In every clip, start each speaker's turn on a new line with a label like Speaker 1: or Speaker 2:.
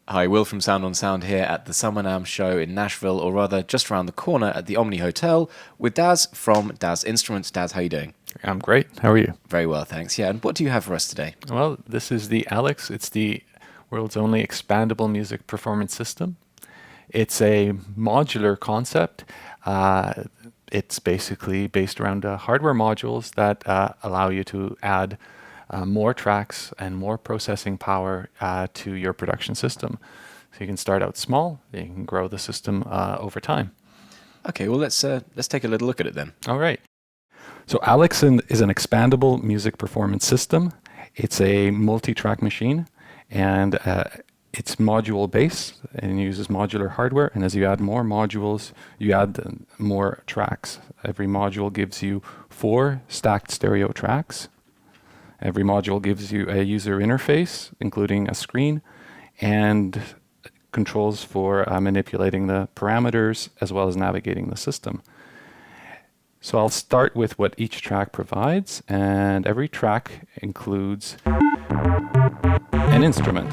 Speaker 1: Hi, Will from Sound on Sound here at the Summer NAMM show in Nashville, or rather just around the corner at the Omni Hotel with Dasz from Dasz Instruments. Dasz, how are you doing?
Speaker 2: I'm great. How are you?
Speaker 1: Very well, thanks. Yeah, and what do you have for us today?
Speaker 2: Well, this is the Alex. It's the world's only expandable music performance system. It's a modular concept. It's basically based around hardware modules that allow you to add more tracks and more processing power to your production system. So you can start out small, you can grow the system over time.
Speaker 1: Okay, well let's take a little look at it then.
Speaker 2: All right. So Alex is an expandable music performance system. It's a multi-track machine, and it's module based and uses modular hardware. And as you add more modules, you add more tracks. Every module gives you 4 stacked stereo tracks. Every module gives you a user interface, including a screen, and controls for manipulating the parameters as well as navigating the system. So I'll start with what each track provides, and every track includes an instrument.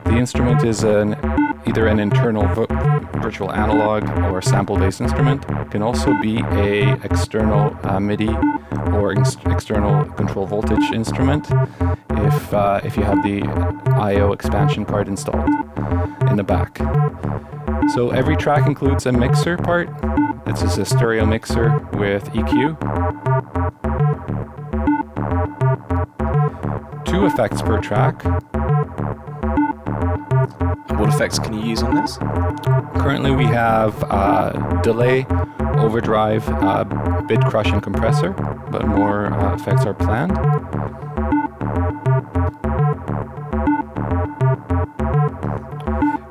Speaker 2: The instrument is either an internal virtual analog or sample-based instrument. It can also be an external MIDI or external control voltage instrument if you have the I/O expansion card installed in the back. So every track includes a mixer part. This is a stereo mixer with EQ. 2 effects per track.
Speaker 1: What effects can you use on this?
Speaker 2: Currently we have delay, overdrive, bit crush, and compressor, but more effects are planned.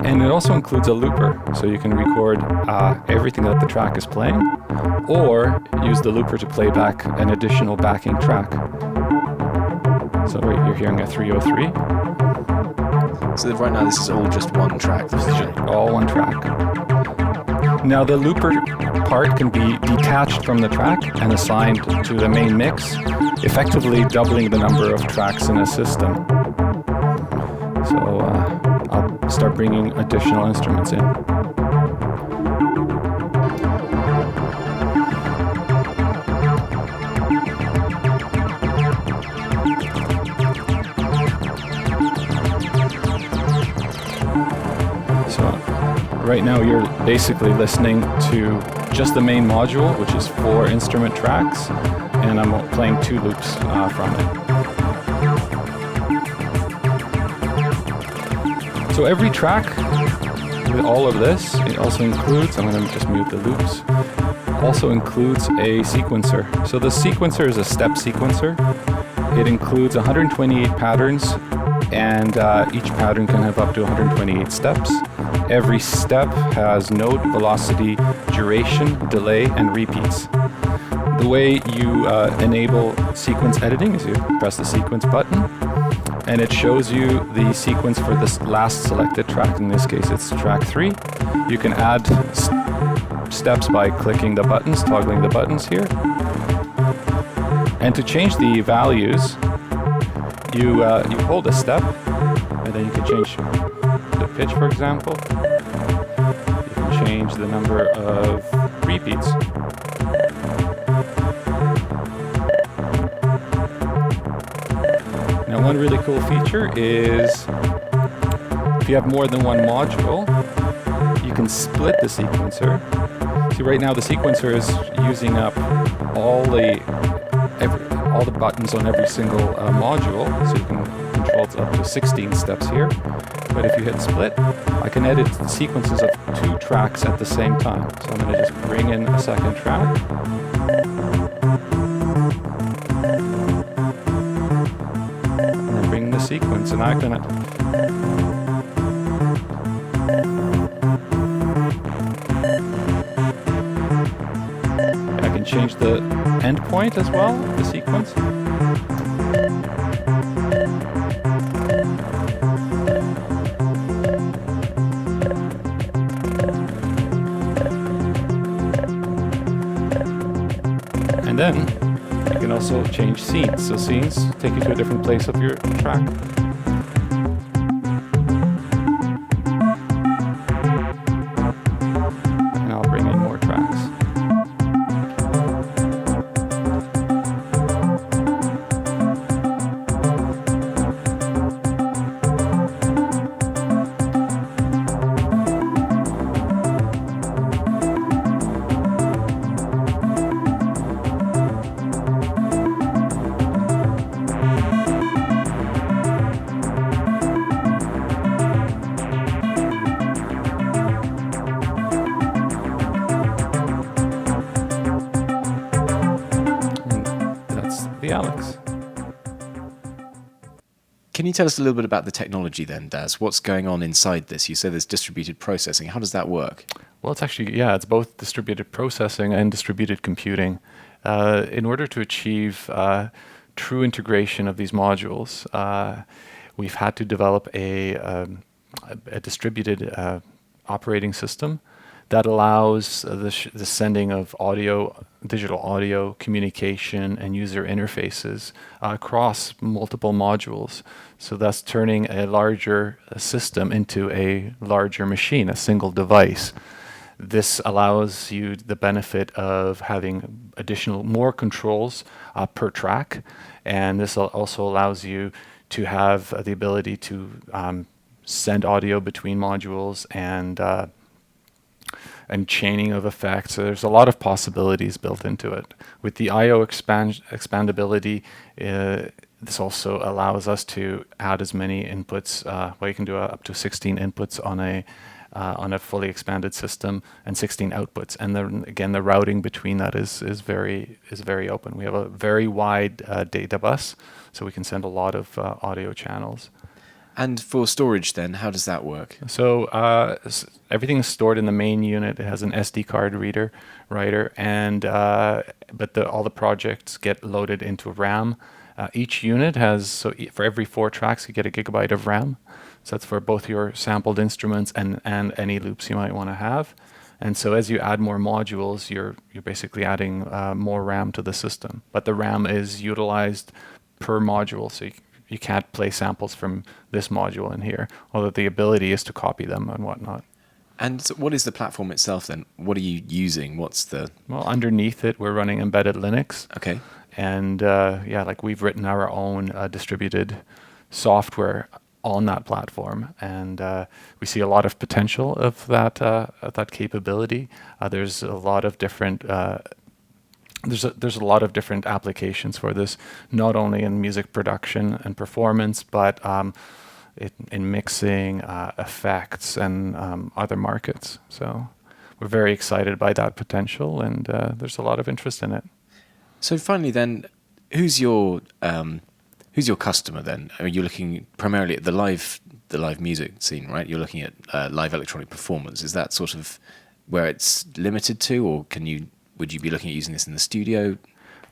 Speaker 2: And it also includes a looper, so you can record everything that the track is playing, or use the looper to play back an additional backing track. So you're hearing a 303.
Speaker 1: So right now this is all just one track.
Speaker 2: This is just all one track. Now the looper part can be detached from the track and assigned to the main mix, effectively doubling the number of tracks in a system. So I'll start bringing additional instruments in. Right now you're basically listening to just the main module, which is 4 instrument tracks, and I'm playing 2 loops from it. So every track with all of this, it also includes, I'm going to just mute the loops, also includes a sequencer. So the sequencer is a step sequencer. It includes 128 patterns, and each pattern can have up to 128 steps. Every step has note, velocity, duration, delay, and repeats. The way you enable sequence editing is you press the sequence button, and it shows you the sequence for this last selected track. In this case, it's track 3. You can add steps by clicking the buttons, toggling the buttons here. And to change the values, you hold a step, and then you can change the pitch, for example. You can change the number of repeats. Now, one really cool feature is if you have more than one module, you can split the sequencer. See, right now the sequencer is using up all the buttons on every single module, so you can control up to 16 steps here. But if you hit split, I can edit sequences of 2 tracks at the same time. So I'm going to just bring in a second track. And then bring the sequence, and I'm going to change the endpoint as well, the sequence. And then you can also change scenes. So scenes take you to a different place of your track. And I'll bring in more tracks. The Alex.
Speaker 1: Can you tell us a little bit about the technology then, Dasz? What's going on inside this? You say there's distributed processing. How does that work?
Speaker 2: Well, it's actually, it's both distributed processing and distributed computing. In order to achieve true integration of these modules, we've had to develop a distributed operating system that allows the sending of audio, digital audio, communication, and user interfaces across multiple modules. So thus turning a larger system into a larger machine, a single device. This allows you the benefit of having more controls per track, and this also allows you to have the ability to send audio between modules and chaining of effects. So there's a lot of possibilities built into it. With the I/O expandability, this also allows us to add as many inputs. You can do up to 16 inputs on a fully expanded system and 16 outputs. And then again, the routing between that is very open. We have a very wide data bus, so we can send a lot of audio channels.
Speaker 1: And for storage then, how does that work?
Speaker 2: So everything is stored in the main unit. It has an SD card writer, and but all the projects get loaded into RAM. Each unit has, for every 4 tracks, you get a gigabyte of RAM. So that's for both your sampled instruments and any loops you might want to have. And so as you add more modules, you're basically adding more RAM to the system. But the RAM is utilized per module, so you can't play samples from this module in here, although the ability is to copy them and whatnot.
Speaker 1: And so what is the platform itself then? What are you using?
Speaker 2: Well, underneath it, we're running embedded Linux.
Speaker 1: Okay.
Speaker 2: And we've written our own distributed software on that platform, and we see a lot of potential of that capability. There's a lot of different there's a lot of different applications for this, not only in music production and performance, but in mixing, effects, and other markets. So we're very excited by that potential, and there's a lot of interest in it.
Speaker 1: So finally, then, who's your customer then? I mean, you're looking primarily at the live music scene, right? You're looking at live electronic performance. Is that sort of where it's limited to, or would you be looking at using this in the studio?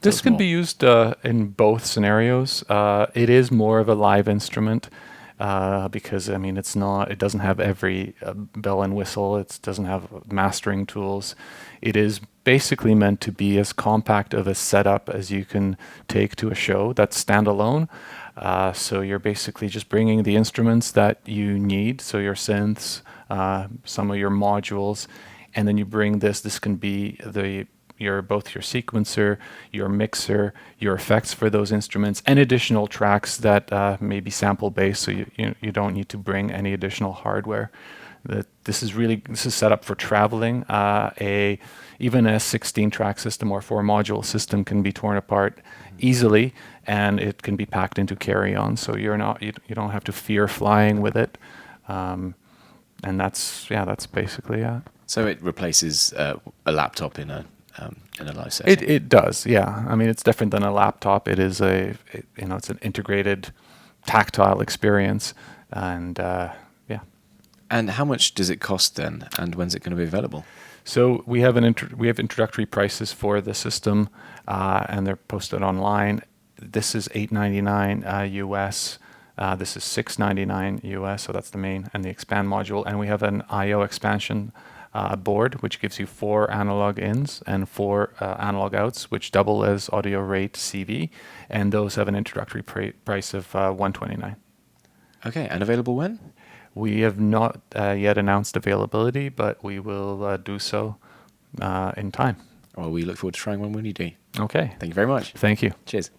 Speaker 2: This can be used in both scenarios. It is more of a live instrument because it doesn't have every bell and whistle. It doesn't have mastering tools. It is basically meant to be as compact of a setup as you can take to a show that's standalone. So you're basically just bringing the instruments that you need, so your synths, some of your modules, and then you bring this. This can be both your sequencer, your mixer, your effects for those instruments, and additional tracks that may be sample based, so you don't need to bring any additional hardware. This is set up for traveling. Even a 16-track system or 4-module system can be torn apart easily, and it can be packed into carry-on. So you don't have to fear flying with it, and that's basically it.
Speaker 1: So it replaces a laptop in a live setting.
Speaker 2: It does, yeah. I mean, it's different than a laptop. It is it's an integrated, tactile experience, and
Speaker 1: And how much does it cost then, and when's it going to be available?
Speaker 2: So we have introductory prices for the system, and they're posted online. This is $899 US. This is $699 US. So that's the main and the expand module, and we have an I/O expansion board, which gives you 4 analog ins and 4 analog outs, which double as audio rate CV, and those have an introductory price of $129.
Speaker 1: Okay, and available when?
Speaker 2: We have not yet announced availability, but we will do so in time.
Speaker 1: Well, we look forward to trying one when you do.
Speaker 2: Okay.
Speaker 1: Thank you very much.
Speaker 2: Thank you.
Speaker 1: Cheers.